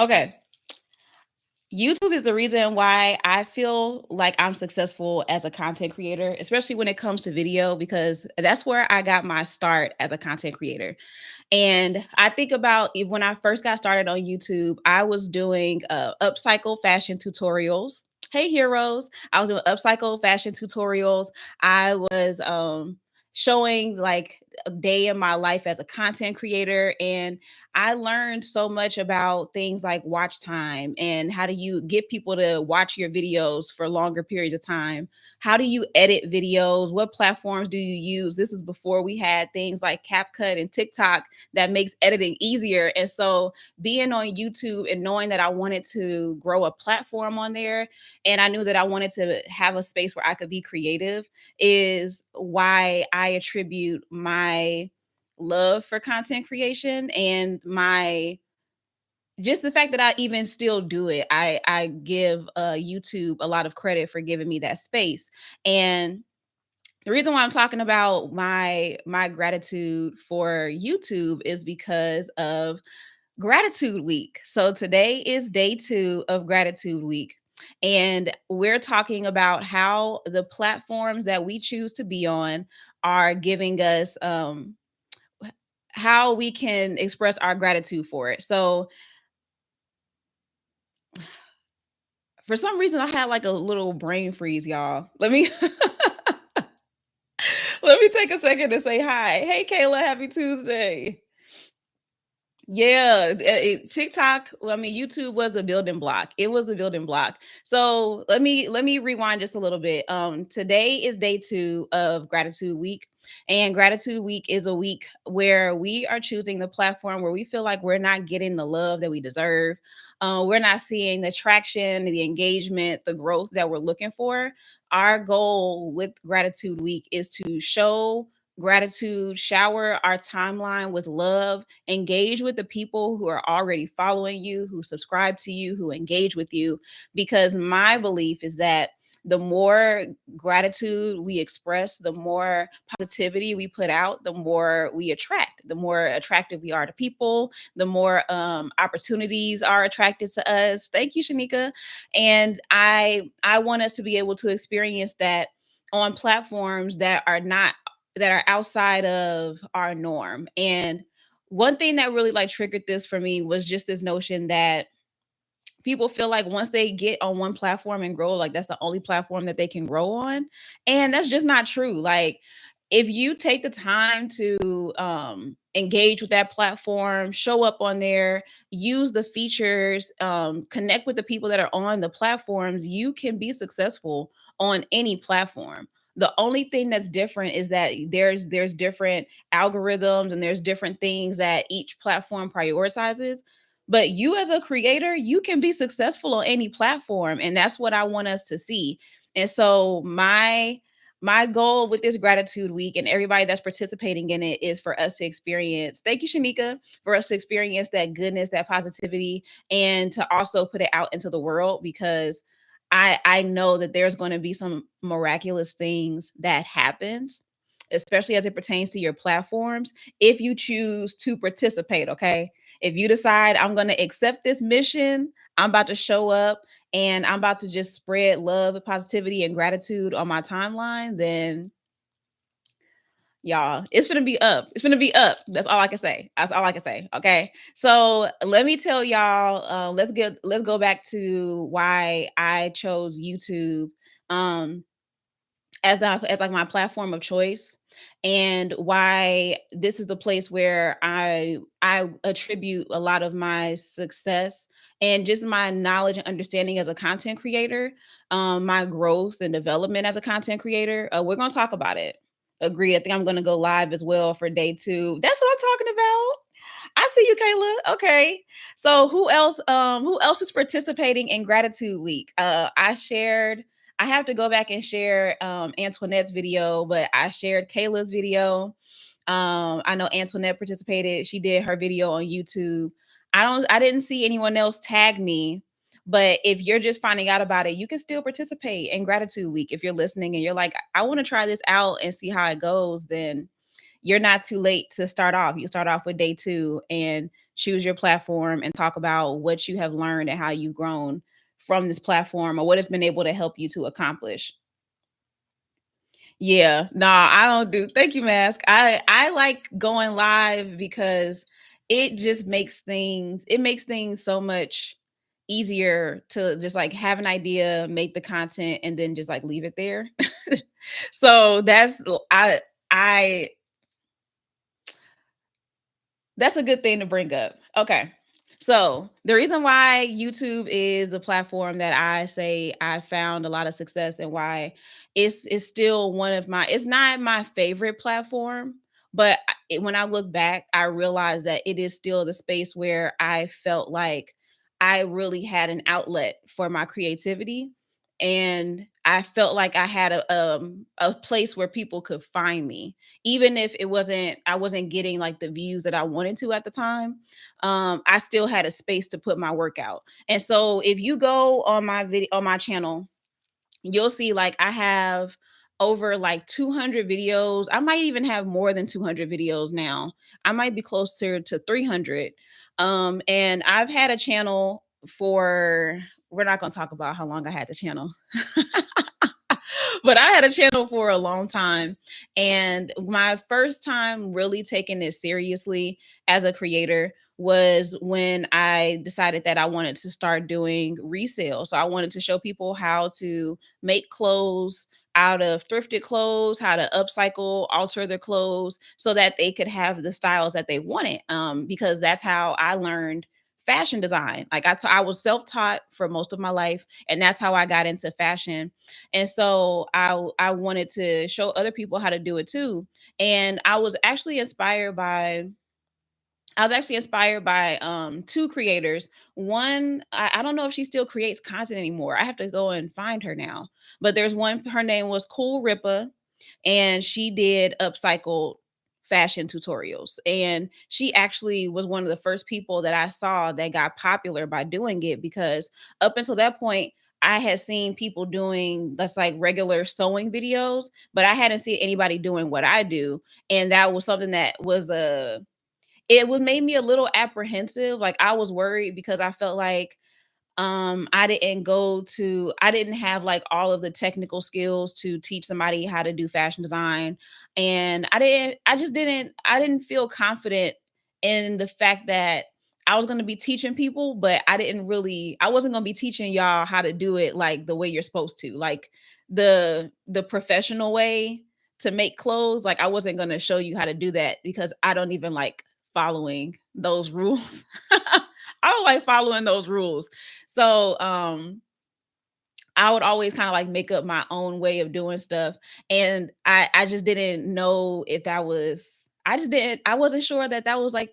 Okay. YouTube is the reason why I feel like I'm successful as a content creator, especially when it comes to video, because that's where I got my start as a content creator. And I think about when I first got started on YouTube, I was doing upcycle fashion tutorials. Hey, heroes. I was doing upcycle fashion tutorials. I was showing like a day in my life as a content creator. And I learned so much about things like watch time and how do you get people to watch your videos for longer periods of time. How do you edit videos? What platforms do you use? This is before we had things like CapCut and TikTok that makes editing easier. And so being on YouTube and knowing that I wanted to grow a platform on there and I knew that I wanted to have a space where I could be creative is why I attribute my love for content creation and my just the fact that I even still do it. I give YouTube a lot of credit for giving me that space. And the reason why I'm talking about my gratitude for YouTube is because of Gratitude Week. So today is day 2 of Gratitude Week. And we're talking about how the platforms that we choose to be on are giving us how we can express our gratitude for it. So for some reason I had like a little brain freeze, y'all. Let me let me take a second to say hi. Hey Kayla, happy Tuesday. Yeah, TikTok, well, I mean, YouTube was the building block. It was the building block. So let me rewind just a little bit. Today is day 2 of Gratitude Week, and Gratitude Week is a week where we are choosing the platform where we feel like we're not getting the love that we deserve. We're not seeing the traction, the engagement, the growth that we're looking for. Our goal with Gratitude Week is to show gratitude, shower our timeline with love, engage with the people who are already following you, who subscribe to you, who engage with you. Because my belief is that the more gratitude we express, the more positivity we put out, the more we attract, the more attractive we are to people, the more opportunities are attracted to us. Thank you, Shanika. And I want us to be able to experience that on platforms that are outside of our norm. And one thing that really like triggered this for me was just this notion that people feel like once they get on one platform and grow, like that's the only platform that they can grow on. And that's just not true. Like if you take the time to engage with that platform, show up on there, use the features, connect with the people that are on the platforms, you can be successful on any platform. The only thing that's different is that there's different algorithms and there's different things that each platform prioritizes, but you as a creator, you can be successful on any platform, and that's what I want us to see. And so my goal with this gratitude week and everybody that's participating in it is for us to experience, thank you Shanika, for us to experience that goodness, that positivity, and to also put it out into the world, because I know that there's going to be some miraculous things that happens, especially as it pertains to your platforms, if you choose to participate. Okay, if you decide I'm going to accept this mission, I'm about to show up and I'm about to just spread love, positivity, and gratitude on my timeline, then y'all, it's gonna be up. It's gonna be up. That's all I can say. That's all I can say. Okay. So let me tell y'all. Let's go back to why I chose YouTube. Um, as like my platform of choice, and why this is the place where I attribute a lot of my success and just my knowledge and understanding as a content creator, my growth and development as a content creator. We're gonna talk about it. Agree. I think I'm gonna go live as well for day 2. That's what I'm talking about. I see you, Kayla. Okay. So who else is participating in Gratitude Week? I have to go back and share Antoinette's video, but I shared Kayla's video. I know Antoinette participated. She did her video on YouTube. I didn't see anyone else tag me, but if you're just finding out about it, you can still participate in Gratitude Week. If you're listening and you're like, I want to try this out and see how it goes, then you're not too late to start off. You start off with day 2 and choose your platform and talk about what you have learned and how you've grown from this platform or what it's been able to help you to accomplish. Yeah, nah, I don't do thank you, Mask. I like going live because it makes things so much easier to just like have an idea, make the content, and then just like leave it there. So I that's a good thing to bring up. Okay. So, the reason why YouTube is the platform that I say I found a lot of success and why it's still one of my it's not my favorite platform, but when I look back, I realize that it is still the space where I felt like I really had an outlet for my creativity, and I felt like I had a place where people could find me even if it wasn't I wasn't getting like the views that I wanted to at the time. I still had a space to put my work out. And so if you go on my video on my channel, you'll see like I have over like 200 videos. I might even have more than 200 videos now. I might be closer to 300. And I've had a channel for we're not going to talk about how long I had the channel. But I had a channel for a long time. And my first time really taking it seriously as a creator was when I decided that I wanted to start doing resale. So I wanted to show people how to make clothes out of thrifted clothes, how to upcycle, alter their clothes so that they could have the styles that they wanted. Because that's how I learned fashion design. Like I was self-taught for most of my life, and that's how I got into fashion. And so I wanted to show other people how to do it too. And I was actually inspired by two creators. One, I don't know if she still creates content anymore. I have to go and find her now. But there's one, her name was Cool Ripa, and she did upcycled fashion tutorials. And she actually was one of the first people that I saw that got popular by doing it because up until that point, I had seen people doing that's like regular sewing videos, but I hadn't seen anybody doing what I do. And that was something that was a it was made me a little apprehensive. Like I was worried because I felt like I didn't have like all of the technical skills to teach somebody how to do fashion design. And I didn't feel confident in the fact that I was going to be teaching people, but I wasn't going to be teaching y'all how to do it like the way you're supposed to, like the professional way to make clothes. Like I wasn't going to show you how to do that because I don't even like following those rules. I don't like following those rules. So I would always kind of like make up my own way of doing stuff. And I just didn't know if that was I just didn't I wasn't sure that that was like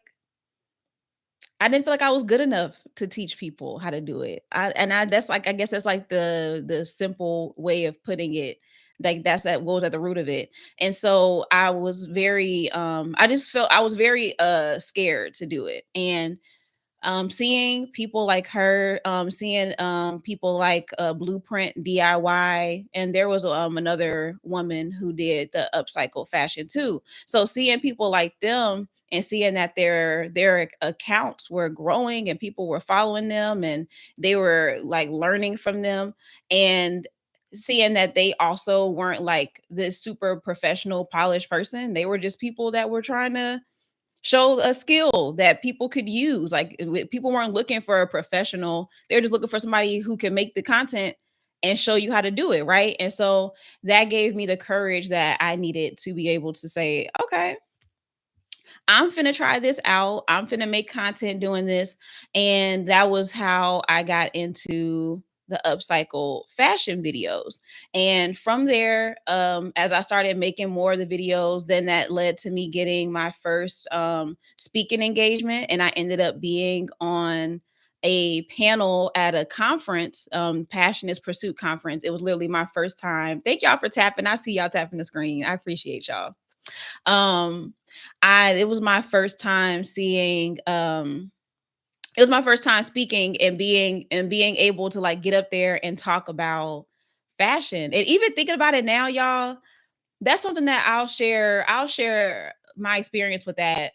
I didn't feel like I was good enough to teach people how to do it. I that's like I guess that's like the simple way of putting it. Like that's that what was at the root of it. And so I was very I just felt I was very scared to do it. And seeing people like her, seeing people like Blueprint DIY, and there was another woman who did the upcycle fashion too. So seeing people like them and seeing that their accounts were growing and people were following them and they were like learning from them, and seeing that they also weren't like this super professional polished person, they were just people that were trying to show a skill that people could use. Like people weren't looking for a professional; they're just looking for somebody who can make the content and show you how to do it, right? And so that gave me the courage that I needed to be able to say, okay, I'm finna try this out. I'm finna make content doing this. And that was how I got into the upcycle fashion videos. And from there, as I started making more of the videos, then that led to me getting my first speaking engagement. And I ended up being on a panel at a conference, Passion is Pursuit conference. It was literally my first time. Thank y'all for tapping. I see y'all tapping the screen. I appreciate y'all. Um, I it was my first time seeing it was my first time speaking and being able to like get up there and talk about fashion. And even thinking about it now, y'all, that's something that I'll share my experience with that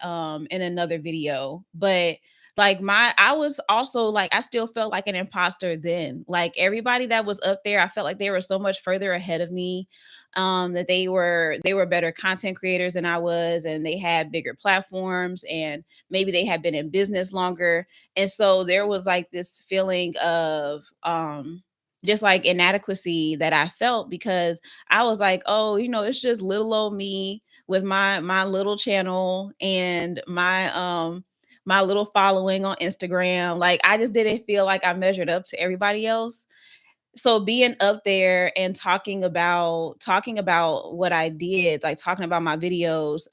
in another video. But Like I was also like, I still felt like an imposter then. Like everybody that was up there, I felt like they were so much further ahead of me. That they were better content creators than I was, and they had bigger platforms, and maybe they had been in business longer. And so there was like this feeling of just like inadequacy that I felt, because I was like, oh, it's just little old me with my little channel and my little following on Instagram. Like I just didn't feel like I measured up to everybody else. So being up there and talking about what I did, like talking about my videos,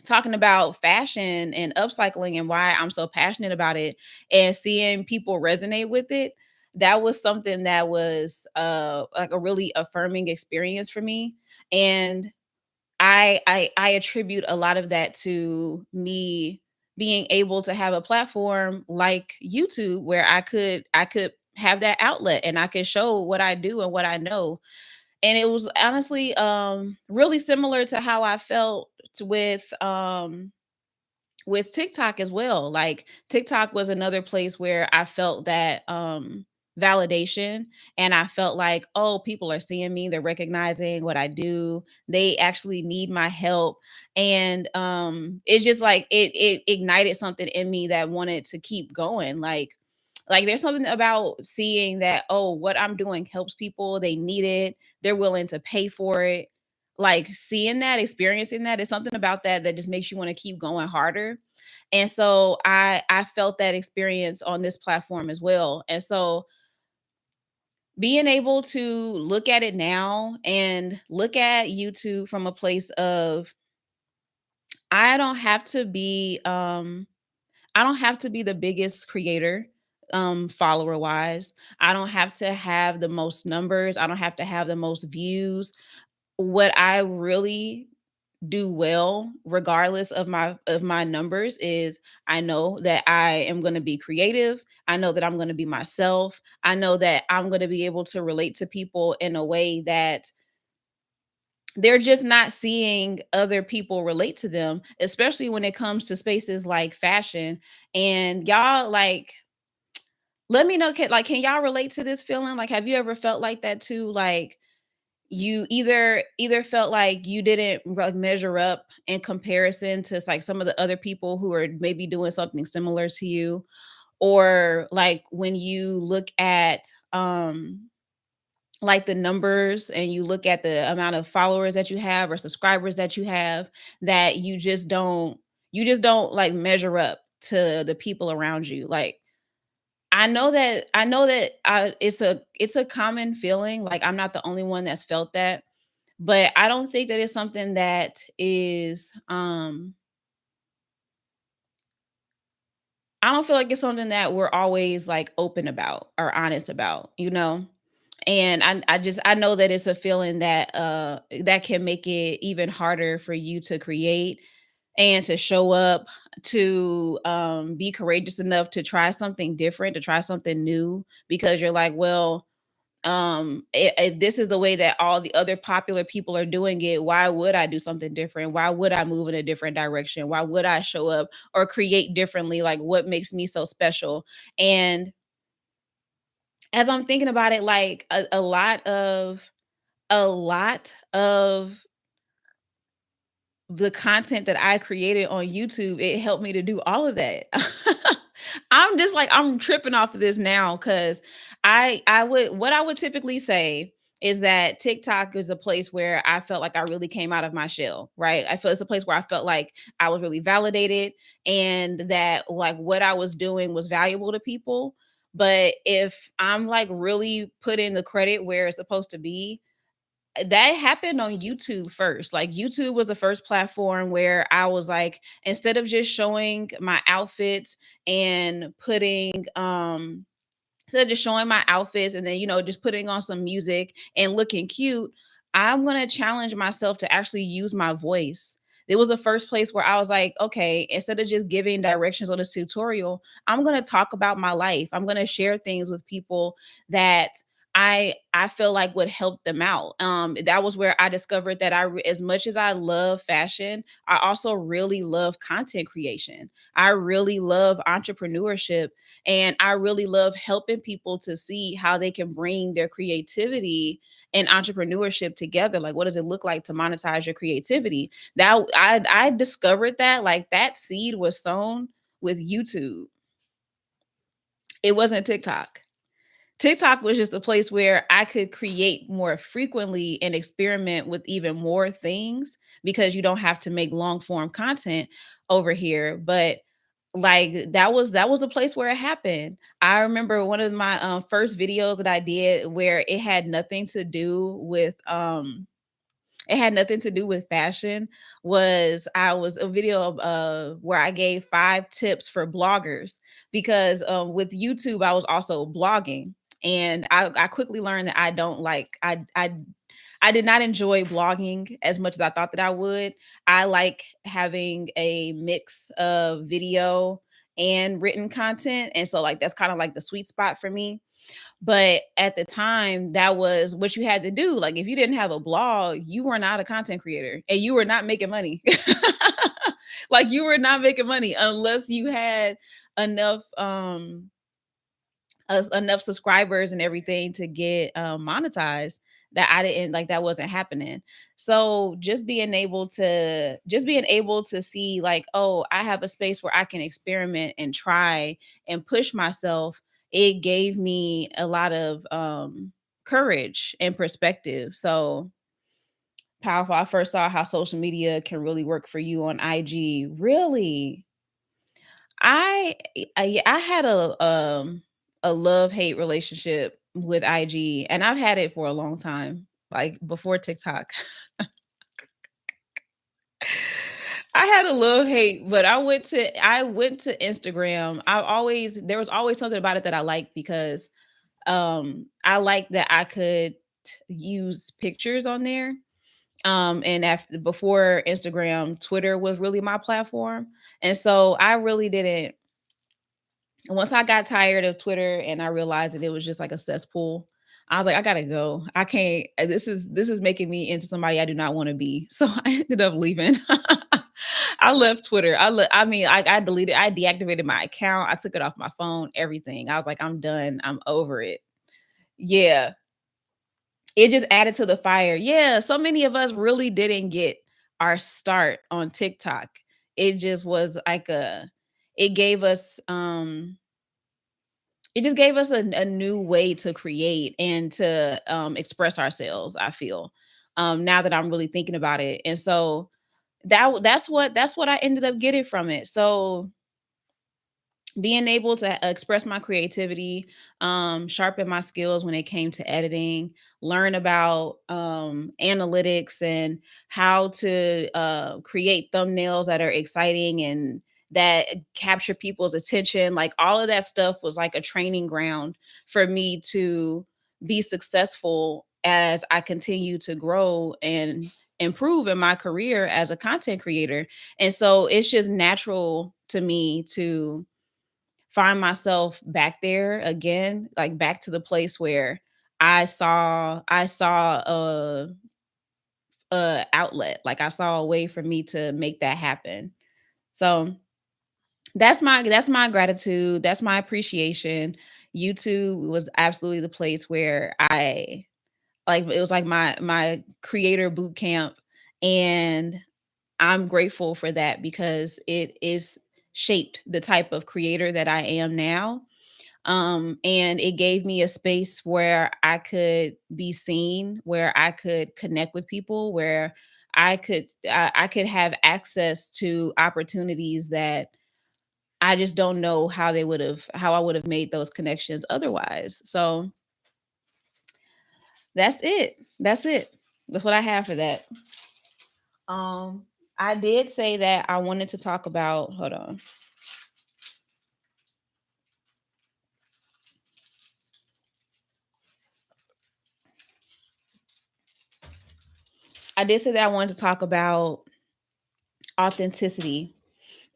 talking about fashion and upcycling and why I'm so passionate about it, and seeing people resonate with it, that was something that was like a really affirming experience for me. And I attribute a lot of that to me being able to have a platform like YouTube where I could have that outlet and I could show what I do and what I know. And it was honestly really similar to how I felt with TikTok as well. Like TikTok was another place where I felt that validation, and I felt like, oh, people are seeing me, they're recognizing what I do. They actually need my help. And it's just like it ignited something in me that wanted to keep going. Like there's something about seeing that, oh, what I'm doing helps people, they need it, they're willing to pay for it. Like seeing that, experiencing that is something about that that just makes you want to keep going harder. And so I felt that experience on this platform as well. And so being able to look at it now and look at YouTube from a place of I don't have to be I don't have to be the biggest creator follower wise. I don't have to have the most numbers. I don't have to have the most views. What I really do well regardless of my numbers is I know that I am going to be creative. I know that I'm going to be myself. I know that I'm going to be able to relate to people in a way that they're just not seeing other people relate to them, especially when it comes to spaces like fashion. And y'all, like, let me know, can y'all relate to this feeling? Like, have you ever felt like that too? Like, you either felt like you didn't like measure up in comparison to like some of the other people who are maybe doing something similar to you, or like when you look at like the numbers and you look at the amount of followers that you have or subscribers that you have, that you just don't like measure up to the people around you. Like I know that it's a common feeling. Like I'm not the only one that's felt that, but I don't think that it's something that is I don't feel like it's something that we're always like open about or honest about, you know? And I know that it's a feeling that that can make it even harder for you to create and to show up, to be courageous enough to try something different, to try something new, because you're like, well, this is the way that all the other popular people are doing it. Why would I do something different? Why would I move in a different direction? Why would I show up or create differently? Like what makes me so special? And as I'm thinking about it, like a lot of the content that I created on YouTube, it helped me to do all of that. I'm just like I'm tripping off of this now, because I would typically say is that TikTok is a place where I felt like I really came out of my shell, right? I feel it's a place where I felt like I was really validated, and that like what I was doing was valuable to people. But if I'm like really putting the credit where it's supposed to be, that happened on YouTube first. Like YouTube was the first platform where I was like, instead of just showing my outfits and putting instead of just showing my outfits and then just putting on some music and looking cute, I'm going to challenge myself to actually use my voice. It was the first place where I was like, okay, instead of just giving directions on this tutorial, I'm going to talk about my life. I'm going to share things with people that I feel like would help them out. That was where I discovered that as much as I love fashion, I also really love content creation. I really love entrepreneurship, and I really love helping people to see how they can bring their creativity and entrepreneurship together. Like, what does it look like to monetize your creativity? That I discovered that, like, that seed was sown with YouTube. It wasn't TikTok. TikTok was just a place where I could create more frequently and experiment with even more things, because you don't have to make long form content over here. But like, that was the place where it happened. I remember one of my first videos that I did where it had nothing to do with fashion. Was a video of where I gave 5 tips for bloggers, because with YouTube I was also blogging, and I quickly learned that I don't like I did not enjoy blogging as much as I thought that I would. I like having a mix of video and written content, and so like that's kind of like the sweet spot for me. But at the time, that was what you had to do. Like, if you didn't have a blog, you were not a content creator and you were not making money. Like, you were not making money unless you had enough enough subscribers and everything to get monetized. That I didn't like, that wasn't happening. So just being able to see, like, oh, I have a space where I can experiment and try and push myself. It gave me a lot of courage and perspective. So powerful. I first saw how social media can really work for you on IG. Really, I I had a love-hate relationship with IG, and I've had it for a long time, like before TikTok. I had a love-hate, but I went to Instagram. I always There was always something about it that I liked, because I like that I could use pictures on there. And after before Instagram, Twitter was really my platform. And so I really didn't once I got tired of Twitter and I realized that it was just like a cesspool, I was like, I gotta go. I can't. This is making me into somebody I do not want to be. So I ended up leaving. I left Twitter. I mean, I deleted. I deactivated my account. I took it off my phone. Everything. I was like, I'm done. I'm over it. Yeah, it just added to the fire. Yeah, so many of us really didn't get our start on TikTok. It just was like it gave us it just gave us a new way to create and to express ourselves, I feel. Now that I'm really thinking about it. And so that's what I ended up getting from it. So being able to express my creativity, sharpen my skills when it came to editing, learn about analytics and how to create thumbnails that are exciting and that capture people's attention. Like, all of that stuff was like a training ground for me to be successful as I continue to grow and improve in my career as a content creator. And so it's just natural to me to find myself back there again, like back to the place where I saw a outlet, like I saw a way for me to make that happen. So that's my gratitude, that's my appreciation. YouTube was absolutely the place where it was like my creator boot camp, and I'm grateful for that because it is shaped the type of creator that I am now. And it gave me a space where I could be seen, where I could connect with people, where I could have access to opportunities that I just don't know how I would have made those connections otherwise. So that's it. That's it. That's what I have for that. Um, I did say that I wanted to talk about. Hold on. I did say that I wanted to talk about authenticity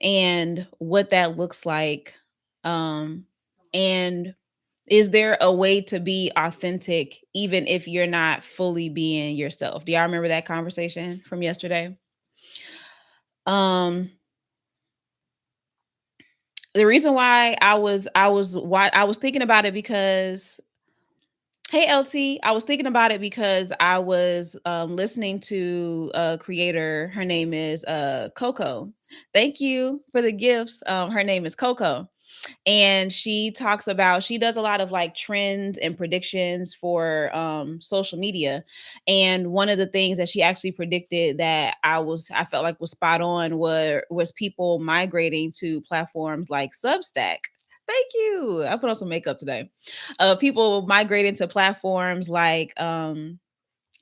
and what that looks like. And Is there a way to be authentic even if you're not fully being yourself? Do y'all remember that conversation from yesterday? Um the reason why I was thinking about it because hey LT, I was thinking about it because I was listening to a creator. Her name is Coco. Thank you for the gifts. Her name is Coco, and she does a lot of like trends and predictions for social media. And one of the things that she actually predicted that I felt like was spot on was people migrating to platforms like Substack. Thank you. I put on some makeup today. People migrating to platforms like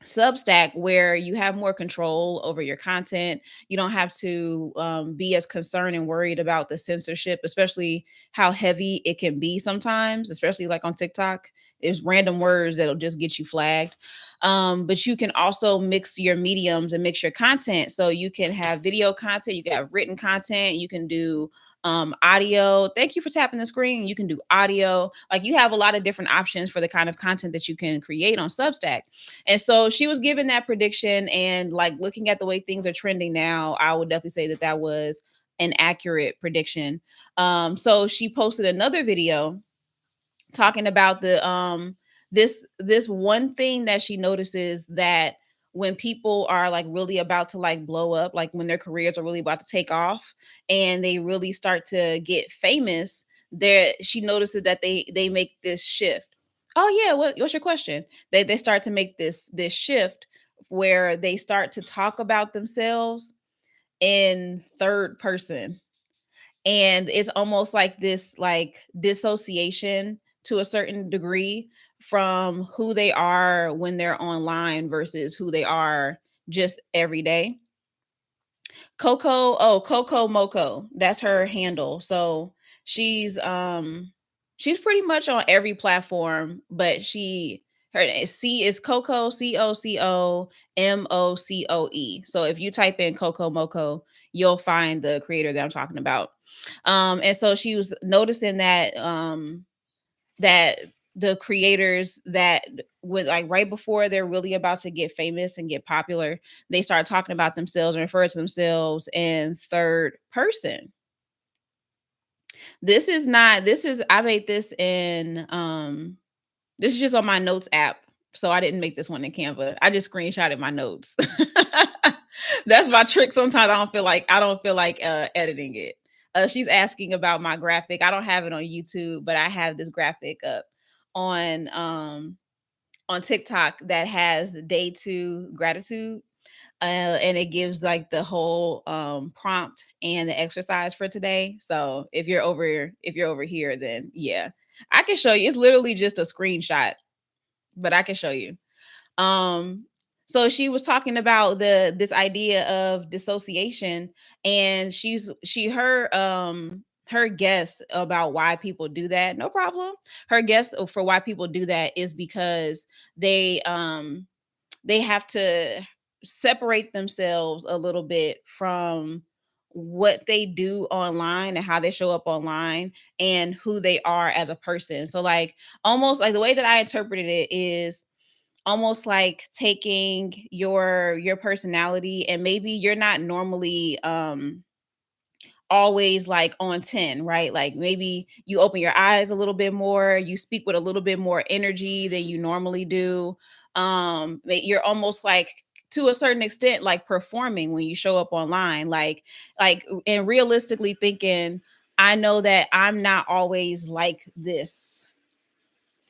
Substack, where you have more control over your content. You don't have to be as concerned and worried about the censorship, especially how heavy it can be sometimes, especially like on TikTok. There's random words that'll just get you flagged. But you can also mix your mediums and mix your content. So you can have video content, you can have written content, you can do audio. Thank you for tapping the screen. You can do audio. Like you have a lot of different options for the kind of content that you can create on Substack. And so she was given that prediction, and like looking at the way things are trending now, I would definitely say that that was an accurate prediction. So she posted another video talking about this one thing that she notices, that when people are like really about to like blow up, like when their careers are really about to take off and they really start to get famous, there she notices that they make this shift. Oh yeah, what's your question? They start to make this shift where they start to talk about themselves in third person, and it's almost like this like dissociation to a certain degree from who they are when they're online versus who they are just every day. Coco Moco, that's her handle. So she's she's pretty much on every platform, but her C is Coco, CocoMocoe. So if you type in Coco Moco, you'll find the creator that I'm talking about. And so she was noticing that the creators that would like right before they're really about to get famous and get popular, they start talking about themselves and refer to themselves in third person. This is not this is I made this in this is just on my notes app. So I didn't make this one in Canva. I just screenshotted my notes. That's my trick. Sometimes I don't feel like editing it. She's asking about my graphic. I don't have it on YouTube, but I have this graphic up on on TikTok that has day 2 gratitude. And it gives like the whole prompt and the exercise for today. So if you're over here, then yeah, I can show you. It's literally just a screenshot, but I can show you. Um, so she was talking about this idea of dissociation, and her guess about why people do that. No problem. Her guess for why people do that is because they have to separate themselves a little bit from what they do online and how they show up online and who they are as a person. So like almost like the way that I interpreted it is almost like taking your personality, and maybe you're not normally always like on 10, right? Like maybe you open your eyes a little bit more, you speak with a little bit more energy than you normally do. You're almost like to a certain extent like performing when you show up online, like and realistically thinking, I know that I'm not always like this.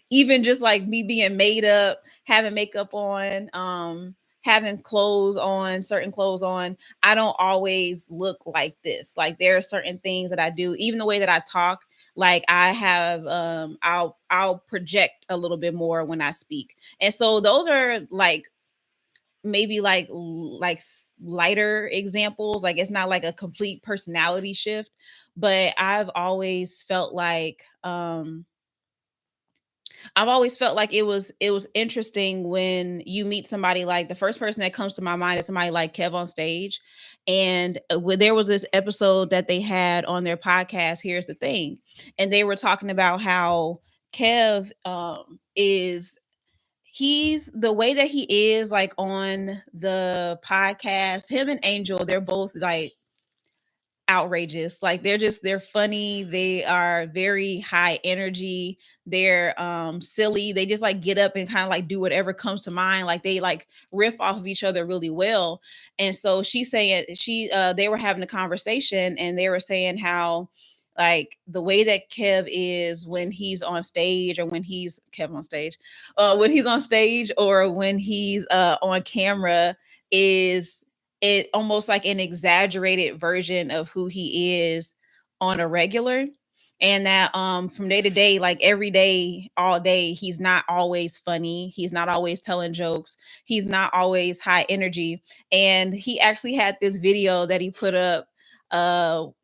Even just like me being made up, having makeup on, having clothes on, certain clothes on, I don't always look like this. Like there are certain things that I do, even the way that I talk, like I have I'll project a little bit more when I speak. And so those are like maybe lighter examples. Like it's not like a complete personality shift, but I've always felt like it was interesting when you meet somebody. Like the first person that comes to my mind is somebody like Kev on stage. And when there was this episode that they had on their podcast, Here's the Thing, and they were talking about how Kev is he's the way that he is like on the podcast. Him and Angel, they're both like outrageous. Like they're funny. They are very high energy. They're silly. They just like get up and kind of like do whatever comes to mind. Like they like riff off of each other really well. And so she's saying they were having a conversation and they were saying how like the way that Kev is when he's on stage or when he's Kev on stage, when he's on stage or when he's on camera is it almost like an exaggerated version of who he is on a regular, and that from day to day, like every day all day, he's not always funny, he's not always telling jokes, he's not always high energy. And he actually had this video that he put up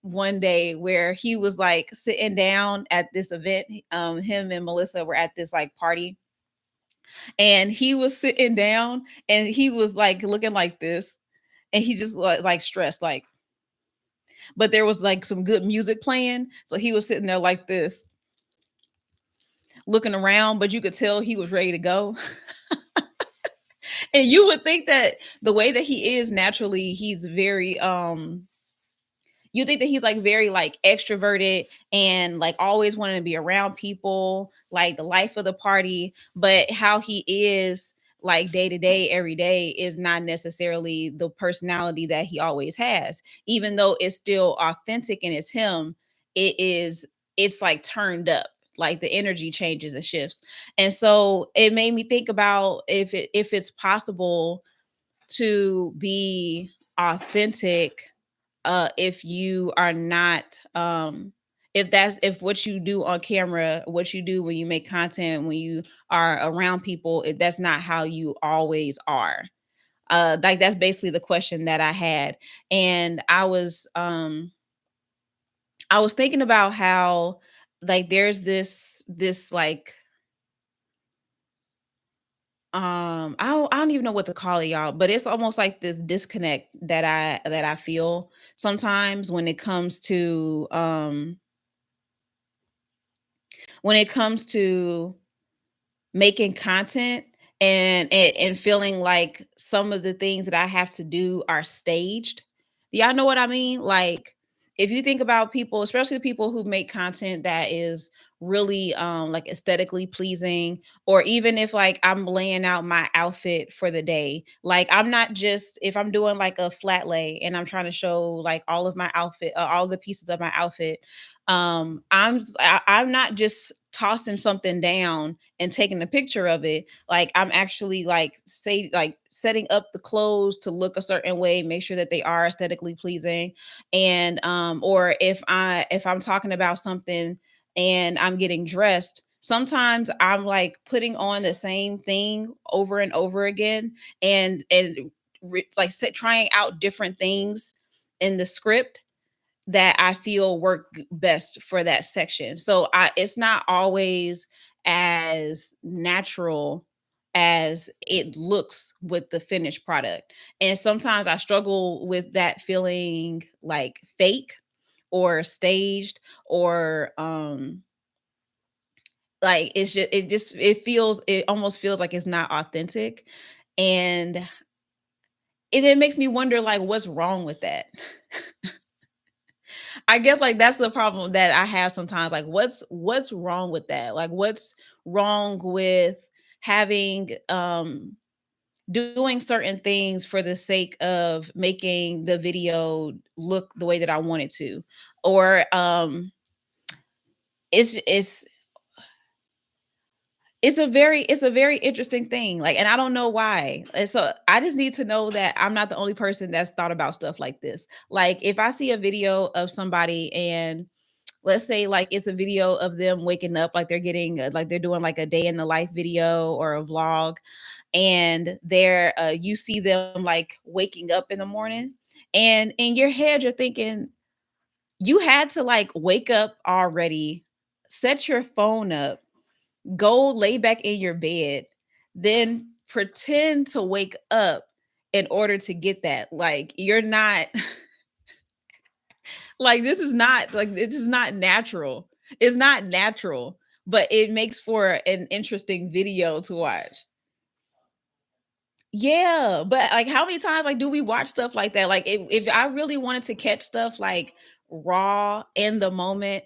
one day where he was like sitting down at this event. Him and Melissa were at this like party, and he was sitting down and he was like looking like this, and he just like stressed like, but there was like some good music playing, so he was sitting there like this looking around, but you could tell he was ready to go. And you would think that the way that he is naturally, he's very you think that he's like very like extroverted and like always wanting to be around people, like the life of the party. But how he is like day to day, every day is not necessarily the personality that he always has. Even though it's still authentic and it's him, it is it's like turned up. Like the energy changes and shifts. And so it made me think about if it's possible to be authentic if you are not if that's if what you do on camera, what you do when you make content, when you are around people, if that's not how you always are. Like that's basically the question that I had. And I was thinking about how like there's this like I don't even know what to call it, y'all, but it's almost like this disconnect that I feel sometimes when it comes to making content, and feeling like some of the things that I have to do are staged. Do y'all know what I mean? Like if you think about people, especially the people who make content that is really like aesthetically pleasing, or even if like I'm laying out my outfit for the day, like I'm not just if I'm doing like a flat lay and I'm trying to show like all of my outfit, all the pieces of my outfit, I'm not just tossing something down and taking a picture of it. Like I'm actually like say like setting up the clothes to look a certain way, make sure that they are aesthetically pleasing. And or if I'm talking about something and I'm getting dressed, sometimes I'm like putting on the same thing over and over again, it's like trying out different things in the script that I feel work best for that section. So it's not always as natural as it looks with the finished product. And sometimes I struggle with that feeling like fake or staged, or like it almost feels like it's not authentic. And it makes me wonder like what's wrong with that. I guess like that's the problem that I have sometimes. Like what's wrong with that? Like what's wrong with having doing certain things for the sake of making the video look the way that I want it to? Or it's it's it's a very interesting thing. Like, and I don't know why. And so I just need to know that I'm not the only person that's thought about stuff like this. Like if I see a video of somebody and let's say like it's a video of them waking up, like they're getting like they're doing like a day in the life video or a vlog, and they're you see them like waking up in the morning, and in your head you're thinking you had to like wake up already, set your phone up, go lay back in your bed, then pretend to wake up in order to get that. Like you're not like this is not natural. It's not natural. but it makes for an interesting video to watch. Yeah, but like how many times like do we watch stuff like that? Like if I really wanted to catch stuff like raw in the moment,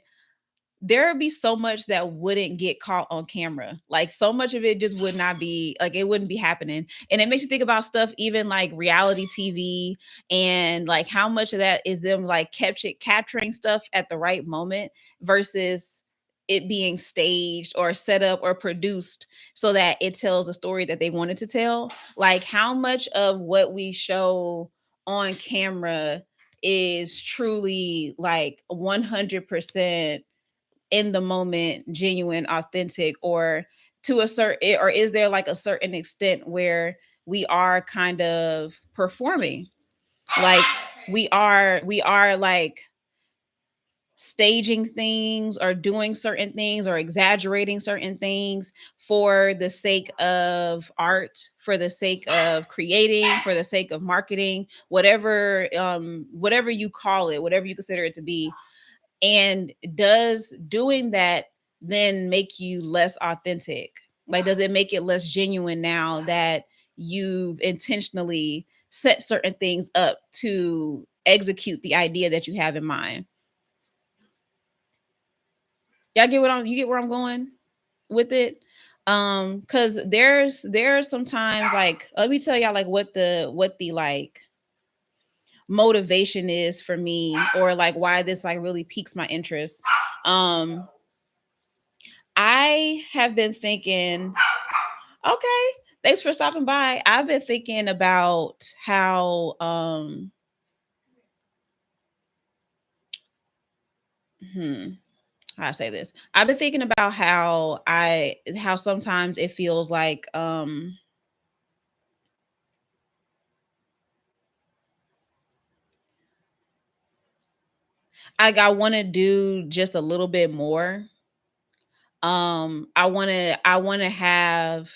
there would be so much that wouldn't get caught on camera. Like so much of it just would not be like it wouldn't be happening. And it makes you think about stuff even like reality TV and like how much of that is them like capturing stuff at the right moment versus it being staged or set up or produced so that it tells the story that they wanted to tell. Like how much of what we show on camera is truly like 100% in the moment, genuine, authentic, or to a certain, or is there like a certain extent where we are kind of performing, like we are like staging things or doing certain things or exaggerating certain things for the sake of art, for the sake of creating, for the sake of marketing, whatever you call it, whatever you consider it to be. And does doing that then make you less authentic? Like, does it make it less genuine now that you've intentionally set certain things up to execute the idea that you have in mind? Y'all get what I'm you get where I'm going with it? Because there's sometimes like let me tell y'all like what the like motivation is for me, or like why this like really piques my interest. Um I have been thinking, okay, thanks for stopping by. I've been thinking about how hmm how I say this. I've been thinking about how sometimes it feels like I want to do just a little bit more. I want to have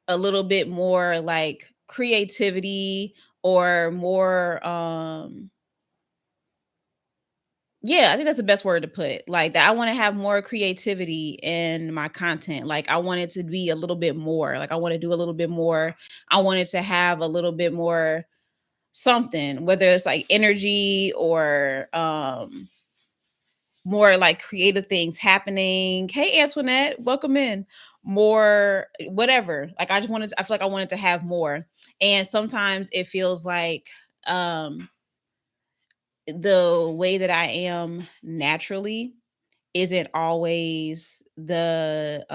a little bit more like creativity or more yeah, I think that's the best word to put. Like that I want to have more creativity in my content. Like I want it to be a little bit more. Like I want to do a little bit more. I want it to have a little bit more something, whether it's like energy or more like creative things happening. Hey Antoinette, welcome in. More whatever. Like I feel like I wanted to have more. And sometimes it feels like the way that I am naturally isn't always the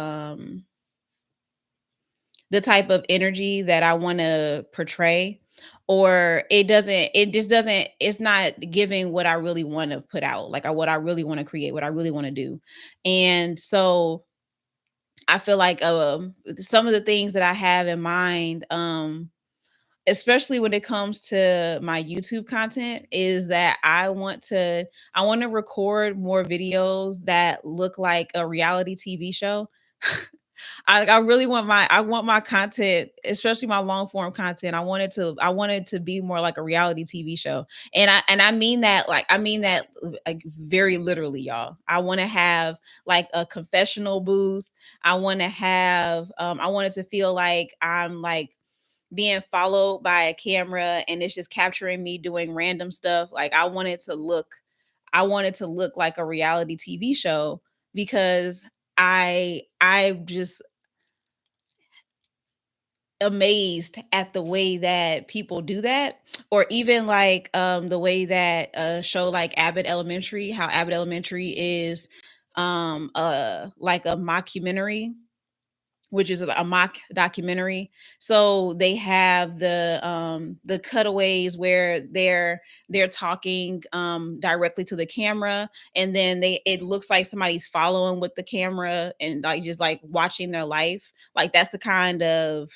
type of energy that I want to portray, or it just doesn't it's not giving what I really want to put out, like what I really want to create, what I really want to do. And so I feel like some of the things that I have in mind, especially when it comes to my YouTube content, is that I want to record more videos that look like a reality TV show. I really want my content, especially my long form content. I want it to be more like a reality TV show. And I mean that like very literally, y'all. I want to have like a confessional booth. I want it to feel like I'm like being followed by a camera and it's just capturing me doing random stuff. Like I want it to look like a reality TV show because I just amazed at the way that people do that, or even like the way that a show like Abbott Elementary, how Abbott Elementary is like a mockumentary, which is a mock documentary. So they have the cutaways where they're talking directly to the camera, and then it looks like somebody's following with the camera and like just like watching their life. Like that's the kind of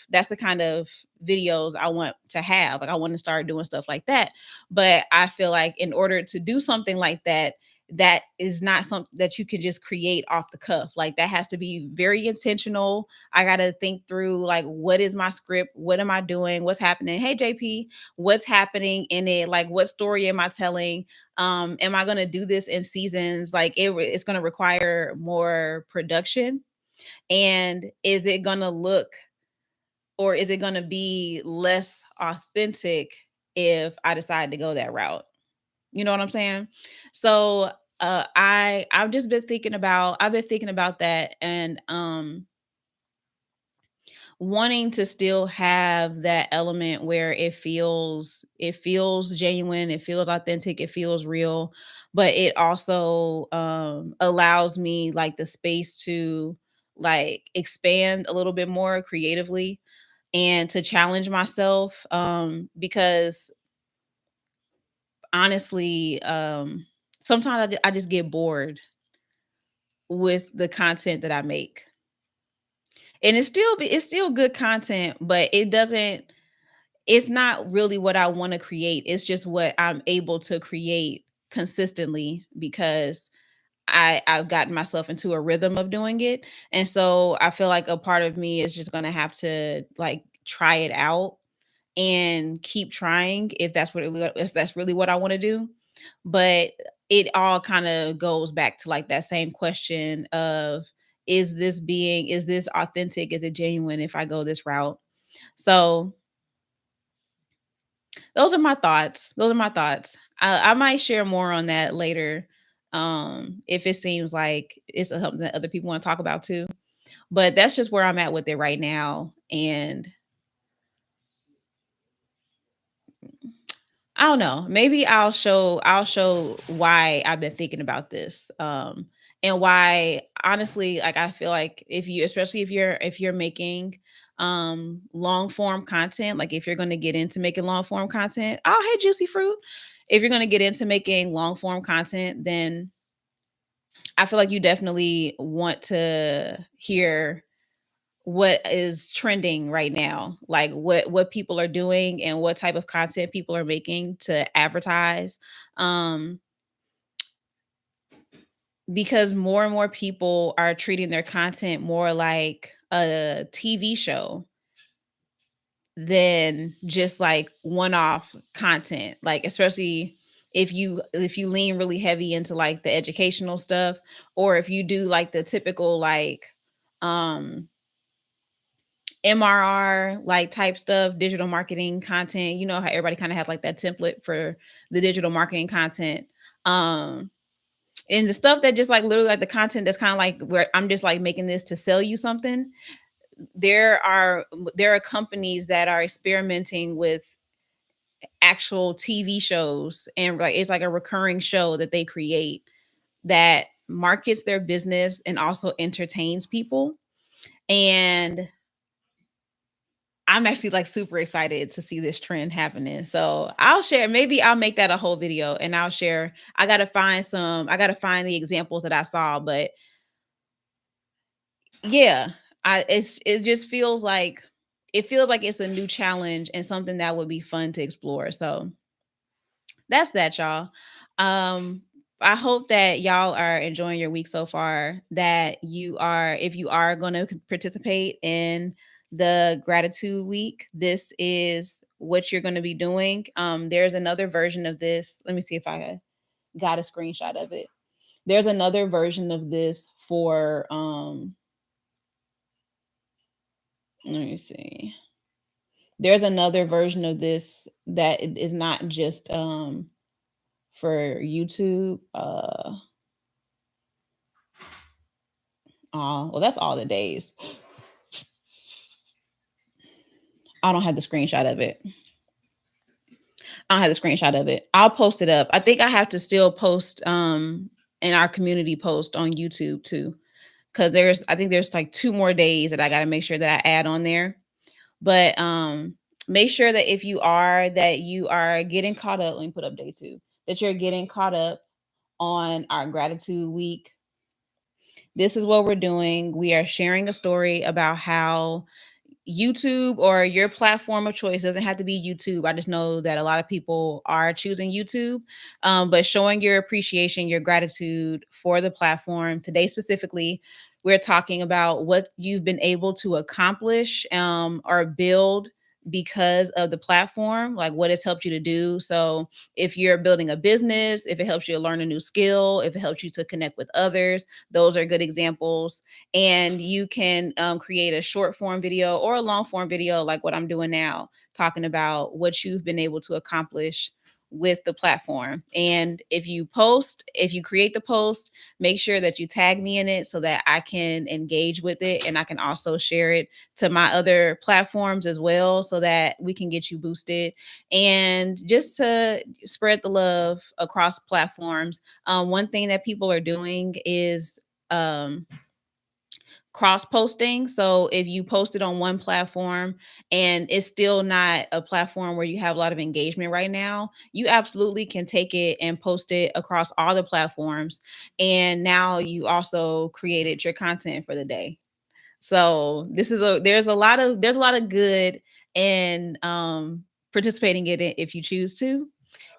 videos I want to have. Like I want to start doing stuff like that. But I feel like in order to do something like that, that is not something that you can just create off the cuff. Like that has to be very intentional. I got to think through like, what is my script? What am I doing? What's happening? Hey JP, what's happening in it? Like what story am I telling? Am I going to do this in seasons? Like it's going to require more production. And is it going to look, or is it going to be less authentic if I decide to go that route? You know what I'm saying? So I've just been thinking about, that, and wanting to still have that element where it feels genuine, it feels authentic, it feels real, but it also allows me like the space to like expand a little bit more creatively and to challenge myself, because honestly, sometimes I just get bored with the content that I make. And it's still good content, but it's not really what I want to create. It's just what I'm able to create consistently because I've gotten myself into a rhythm of doing it. And so I feel like a part of me is just going to have to like try it out and keep trying if that's really what I want to do. But it all kind of goes back to like that same question of, is this authentic? Is it genuine if I go this route? So those are my thoughts. I might share more on that later, if it seems like it's something that other people want to talk about too. But that's just where I'm at with it right now. And I don't know. Maybe I'll show why I've been thinking about this. And why honestly, like I feel like if you, especially if you're making long form content, like if you're gonna get into making long form content, oh hey juicy fruit. If you're gonna get into making long form content, then I feel like you definitely want to hear what is trending right now, like what people are doing and what type of content people are making to advertise, um because more and more people are treating their content more like a TV show than just like one-off content, like especially if you lean really heavy into like the educational stuff, or if you do like the typical like um MRR like type stuff, digital marketing content. You know how everybody kind of has like that template for the digital marketing content. Um and the stuff that just like literally like the content that's kind of like where I'm just like making this to sell you something. There are companies that are experimenting with actual TV shows, and like it's like a recurring show that they create that markets their business and also entertains people. And I'm actually like super excited to see this trend happening. So I'll share, maybe I'll make that a whole video and I'll share. I gotta find the examples that I saw, but yeah, it just feels like it's a new challenge and something that would be fun to explore. So that's that, y'all. Um, I hope that y'all are enjoying your week so far. That you are, if you are going to participate in the gratitude week, this is what you're going to be doing. There's another version of this. Let me see if I got a screenshot of it. There's another version of this for let me see. There's another version of this that is not just for YouTube. Well, that's all the days. I don't have the screenshot of it. I don't have the screenshot of it. I'll post it up. I think I have to still post in our community post on YouTube too. Cause I think there's like 2 more days that I gotta make sure that I add on there. But make sure that if you are getting caught up, let me put up day 2, that you're getting caught up on our gratitude week. This is what we're doing. We are sharing a story about how YouTube or your platform of choice doesn't have to be YouTube. I just know that a lot of people are choosing YouTube, but showing your appreciation, your gratitude for the platform. Today, specifically, we're talking about what you've been able to accomplish or build because of the platform, like what it's helped you to do. So, if you're building a business, if it helps you to learn a new skill, if it helps you to connect with others, those are good examples. And you can create a short form video or a long form video like what I'm doing now, talking about what you've been able to accomplish with the platform. And if you create the post, make sure that you tag me in it so that I can engage with it, and I can also share it to my other platforms as well so that we can get you boosted and just to spread the love across platforms. One thing that people are doing is um cross posting. So if you post it on one platform and it's still not a platform where you have a lot of engagement right now, you absolutely can take it and post it across all the platforms. And now you also created your content for the day. So there's a lot of good in participating in it if you choose to.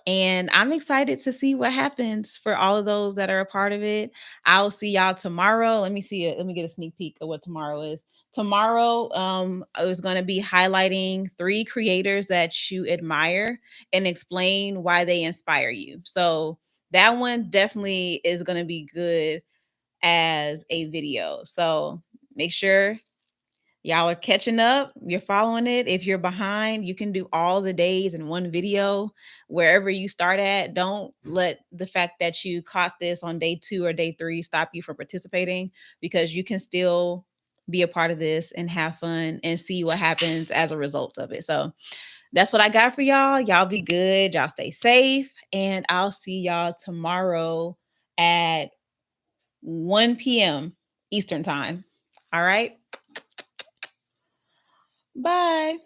And I'm excited to see what happens for all of those that are a part of it. I'll see y'all tomorrow. Let me see it. Let me get a sneak peek of what tomorrow is. Tomorrow is going to be highlighting 3 creators that you admire and explain why they inspire you. So that one definitely is going to be good as a video. So make sure y'all are catching up. You're following it. If you're behind, you can do all the days in one video wherever you start at. Don't let the fact that you caught this on day 2 or day 3 stop you from participating, because you can still be a part of this and have fun and see what happens as a result of it. So that's what I got for y'all. Y'all be good. Y'all stay safe. And I'll see y'all tomorrow at 1 p.m. Eastern time. All right. Bye.